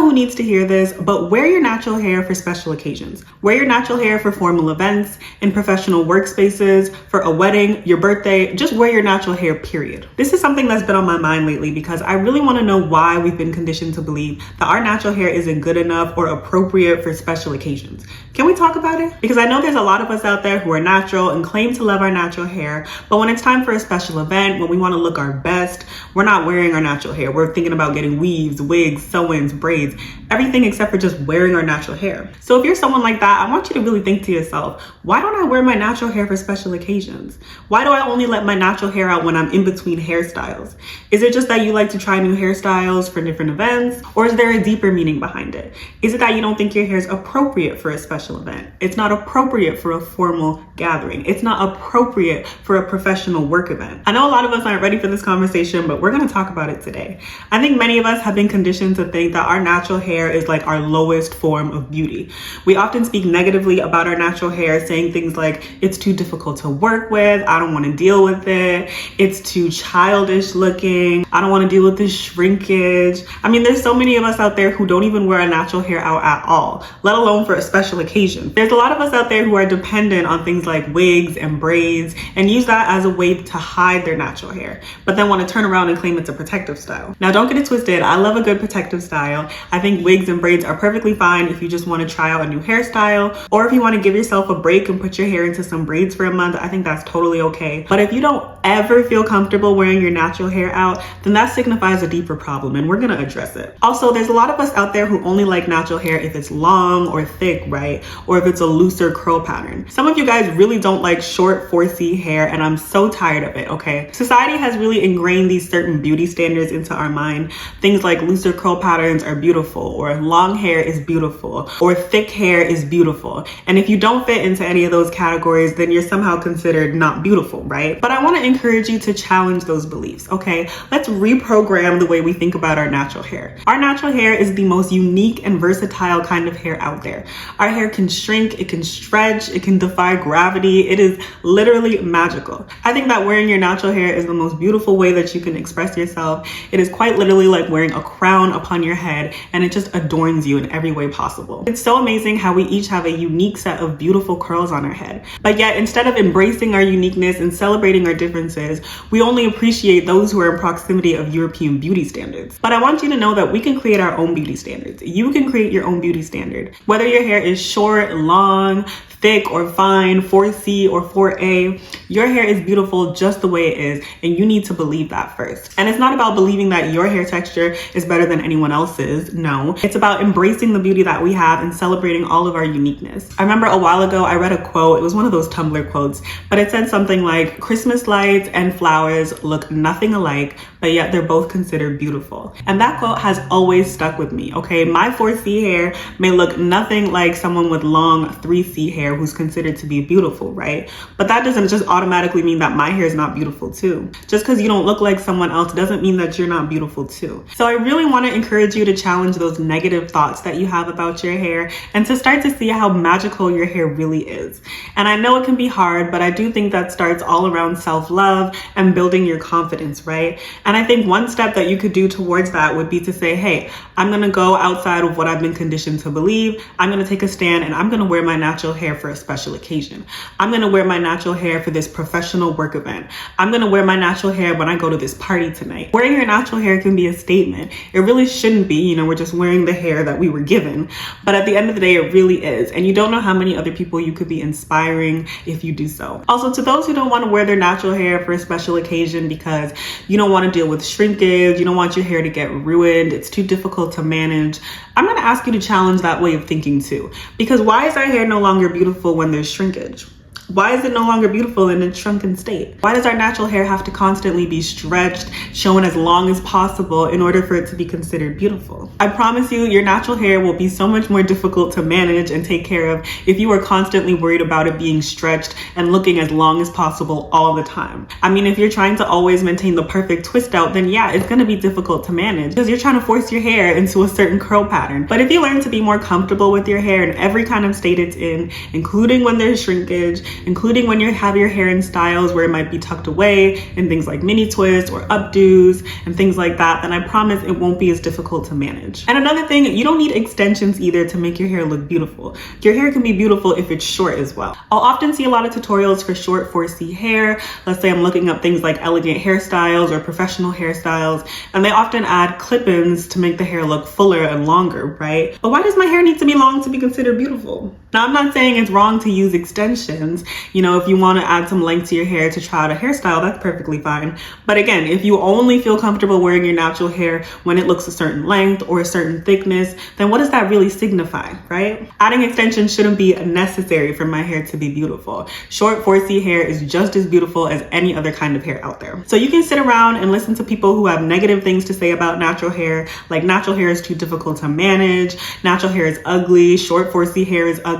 who needs to hear this, but wear your natural hair for special occasions. Wear your natural hair for formal events, in professional workspaces, for a wedding, your birthday. Just wear your natural hair, period. This is something that's been on my mind lately because I really want to know why we've been conditioned to believe that our natural hair isn't good enough or appropriate for special occasions. Can we talk about it? Because I know there's a lot of us out there who are natural and claim to love our natural hair, but when it's time for a special event, when we want to look our best, we're not wearing our natural hair. We're thinking about getting weaves, wigs, sew-ins, braids, everything except for just wearing our natural hair. So if you're someone like that, I want you to really think to yourself, why don't I wear my natural hair for special occasions? Why do I only let my natural hair out when I'm in between hairstyles? Is it just that you like to try new hairstyles for different events? Or is there a deeper meaning behind it? Is it that you don't think your hair is appropriate for a special event? It's not appropriate for a formal gathering. It's not appropriate for a professional work event. I know a lot of us aren't ready for this conversation, but we're gonna talk about it today. I think many of us have been conditioned to think that our natural hair is like our lowest form of beauty. We often speak negatively about our natural hair, saying things like, it's too difficult to work with, I don't wanna deal with it, it's too childish looking, I don't wanna deal with the shrinkage. I mean, there's so many of us out there who don't even wear our natural hair out at all, let alone for a special occasion. There's a lot of us out there who are dependent on things like wigs and braids and use that as a way to hide their natural hair, but then want to turn around and claim it's a protective style. Now, don't get it twisted. I love a good protective style. I think wigs and braids are perfectly fine if you just want to try out a new hairstyle, or if you want to give yourself a break and put your hair into some braids for a month. I think that's totally okay. But if you don't ever feel comfortable wearing your natural hair out, then that signifies a deeper problem, and we're going to address it. Also, there's a lot of us out there who only like natural hair if it's long or thick, right? Or if it's a looser curl pattern. Some of you guys really don't like short 4C hair, and I'm so tired of it, okay? Society has really ingrained these certain beauty standards into our mind. Things like looser curl patterns are beautiful, or long hair is beautiful, or thick hair is beautiful. And if you don't fit into any of those categories, then you're somehow considered not beautiful, right? But I want to encourage you to challenge those beliefs, okay? Let's reprogram the way we think about our natural hair. Our natural hair is the most unique and versatile kind of hair out there. Our hair can shrink, it can stretch, it can defy gravity. It is literally magical. I think that wearing your natural hair is the most beautiful way that you can express yourself. It is quite literally like wearing a crown upon your head, and it just adorns you in every way possible. It's so amazing how we each have a unique set of beautiful curls on our head. But yet, instead of embracing our uniqueness and celebrating our differences, we only appreciate those who are in proximity of European beauty standards. But I want you to know that we can create our own beauty standards. You can create your own beauty standard. Whether your hair is short, long, thick or fine, 4C or 4A, your hair is beautiful just the way it is, and you need to believe that first. And it's not about believing that your hair texture is better than anyone else's. No, it's about embracing the beauty that we have and celebrating all of our uniqueness. I remember a while ago, I read a quote. It was one of those Tumblr quotes, but it said something like, Christmas lights and flowers look nothing alike, but yet they're both considered beautiful. And that quote has always stuck with me, okay? My 4C hair may look nothing like someone with long 3C hair who's considered to be beautiful, right? But that doesn't just automatically mean that my hair is not beautiful too. Just because you don't look like someone else doesn't mean that you're not beautiful too. So I really want to encourage you to challenge those negative thoughts that you have about your hair and to start to see how magical your hair really is. And I know it can be hard, but I do think that starts all around self-love and building your confidence, right? And I think one step that you could do towards that would be to say, hey, I'm going to go outside of what I've been conditioned to believe. I'm going to take a stand, and I'm going to wear my natural hair for a special occasion. I'm going to wear my natural hair for this professional work event. I'm going to wear my natural hair when I go to this party tonight. Wearing your natural hair can be a statement. It really shouldn't be, we're just wearing the hair that we were given. But at the end of the day, it really is. And you don't know how many other people you could be inspiring if you do so. Also, to those who don't want to wear their natural hair for a special occasion because you don't want to deal with shrinkage, you don't want your hair to get ruined, it's too difficult to manage, I'm going to ask you to challenge that way of thinking too. Because why is our hair no longer beautiful when there's shrinkage? Why is it no longer beautiful in its shrunken state? Why does our natural hair have to constantly be stretched, shown as long as possible in order for it to be considered beautiful? I promise you, your natural hair will be so much more difficult to manage and take care of if you are constantly worried about it being stretched and looking as long as possible all the time. I mean, if you're trying to always maintain the perfect twist out, then yeah, it's gonna be difficult to manage because you're trying to force your hair into a certain curl pattern. But if you learn to be more comfortable with your hair in every kind of state it's in, including when there's shrinkage, including when you have your hair in styles where it might be tucked away in things like mini twists or updos and things like that, then I promise it won't be as difficult to manage. And another thing, you don't need extensions either to make your hair look beautiful. Your hair can be beautiful if it's short as well. I'll often see a lot of tutorials for short 4C hair. Let's say I'm looking up things like elegant hairstyles or professional hairstyles, and they often add clip-ins to make the hair look fuller and longer, right? But why does my hair need to be long to be considered beautiful? Now, I'm not saying it's wrong to use extensions. You know, if you want to add some length to your hair to try out a hairstyle, that's perfectly fine. But again, if you only feel comfortable wearing your natural hair when it looks a certain length or a certain thickness, then what does that really signify, right? Adding extensions shouldn't be necessary for my hair to be beautiful. Short 4C hair is just as beautiful as any other kind of hair out there. So you can sit around and listen to people who have negative things to say about natural hair, like natural hair is too difficult to manage, natural hair is ugly, short 4C hair is ugly.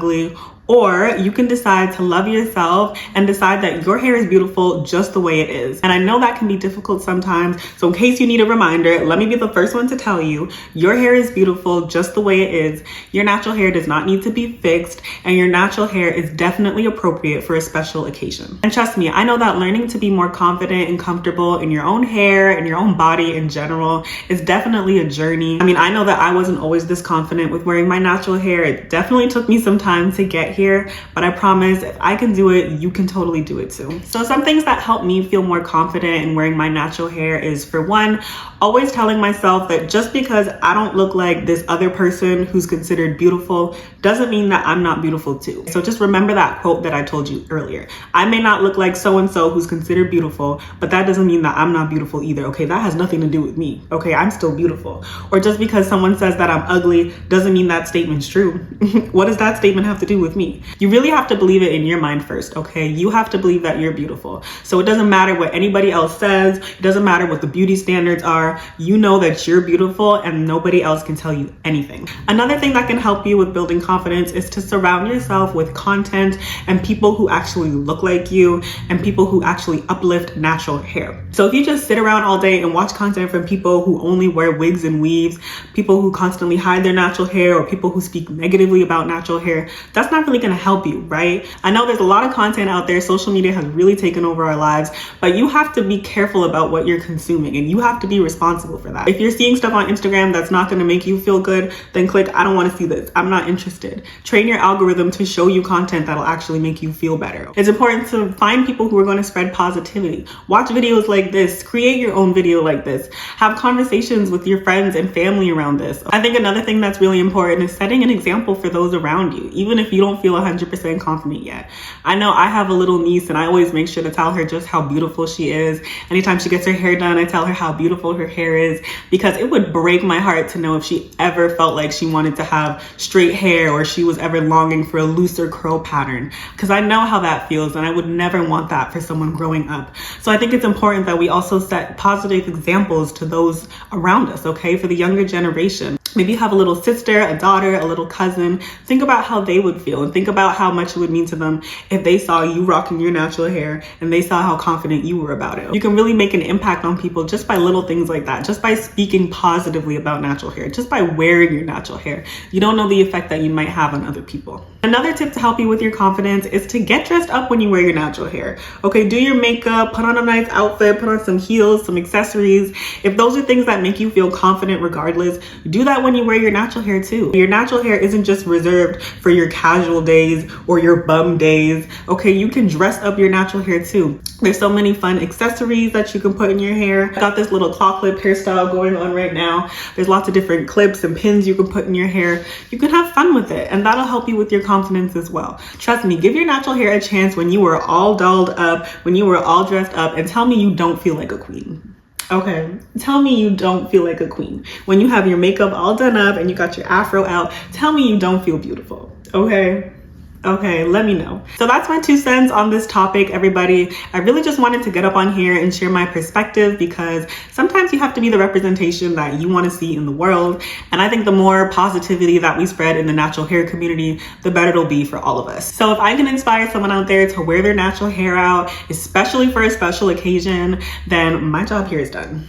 Or you can decide to love yourself and decide that your hair is beautiful just the way it is. And I know that can be difficult sometimes. So in case you need a reminder, let me be the first one to tell you, your hair is beautiful just the way it is. Your natural hair does not need to be fixed, and your natural hair is definitely appropriate for a special occasion. And trust me, I know that learning to be more confident and comfortable in your own hair and your own body in general is definitely a journey. I mean, I know that I wasn't always this confident with wearing my natural hair. It definitely took me some time to get here, but I promise if I can do it, you can totally do it too. So some things that help me feel more confident in wearing my natural hair is, for one, always telling myself that just because I don't look like this other person who's considered beautiful doesn't mean that I'm not beautiful too. So just remember that quote that I told you earlier. I may not look like so-and-so who's considered beautiful, but that doesn't mean that I'm not beautiful either. Okay, that has nothing to do with me. Okay, I'm still beautiful. Or just because someone says that I'm ugly doesn't mean that statement's true. What does that statement have to do with me? You really have to believe it in your mind first, okay? You have to believe that you're beautiful. So it doesn't matter what anybody else says. It doesn't matter what the beauty standards are. You know that you're beautiful and nobody else can tell you anything. Another thing that can help you with building confidence is to surround yourself with content and people who actually look like you and people who actually uplift natural hair. So if you just sit around all day and watch content from people who only wear wigs and weaves, people who constantly hide their natural hair, or people who speak negatively about natural hair, that's not really going to help you, right? I know there's a lot of content out there. Social media has really taken over our lives, but you have to be careful about what you're consuming and you have to be responsible for that. If you're seeing stuff on Instagram that's not going to make you feel good, then click, I don't want to see this. I'm not interested. Train your algorithm to show you content that'll actually make you feel better. It's important to find people who are going to spread positivity. Watch videos like this, create your own video like this, have conversations with your friends and family around this. I think another thing that's really important is setting an example for those around you, even if you don't feel 100% confident yet. I know I have a little niece and I always make sure to tell her just how beautiful she is. Anytime she gets her hair done, I tell her how beautiful her hair is, because it would break my heart to know if she ever felt like she wanted to have straight hair or she was ever longing for a looser curl pattern, because I know how that feels and I would never want that for someone growing up. So I think it's important that we also set positive examples to those around us, okay, for the younger generation. Maybe you have a little sister, a daughter, a little cousin. Think about how they would feel and think about how much it would mean to them if they saw you rocking your natural hair and they saw how confident you were about it. You can really make an impact on people just by little things like that, just by speaking positively about natural hair, just by wearing your natural hair. You don't know the effect that you might have on other people. Another tip to help you with your confidence is to get dressed up when you wear your natural hair. Okay, do your makeup, put on a nice outfit, put on some heels, some accessories. If those are things that make you feel confident regardless, do that when you wear your natural hair too. Your natural hair isn't just reserved for your casual days or your bum days. Okay, you can dress up your natural hair too. There's so many fun accessories that you can put in your hair. I got this little claw clip hairstyle going on right now. There's lots of different clips and pins you can put in your hair. You can have fun with it, and that'll help you with your confidence as well. Trust me, give your natural hair a chance when you were all dolled up, when you were all dressed up, and tell me you don't feel like a queen. Okay, tell me you don't feel like a queen. When you have your makeup all done up and you got your afro out, tell me you don't feel beautiful, okay? Okay, let me know. So that's my 2 cents on this topic, everybody. I really just wanted to get up on here and share my perspective, because sometimes you have to be the representation that you want to see in the world. And I think the more positivity that we spread in the natural hair community, the better it'll be for all of us. So if I can inspire someone out there to wear their natural hair out, especially for a special occasion, then my job here is done.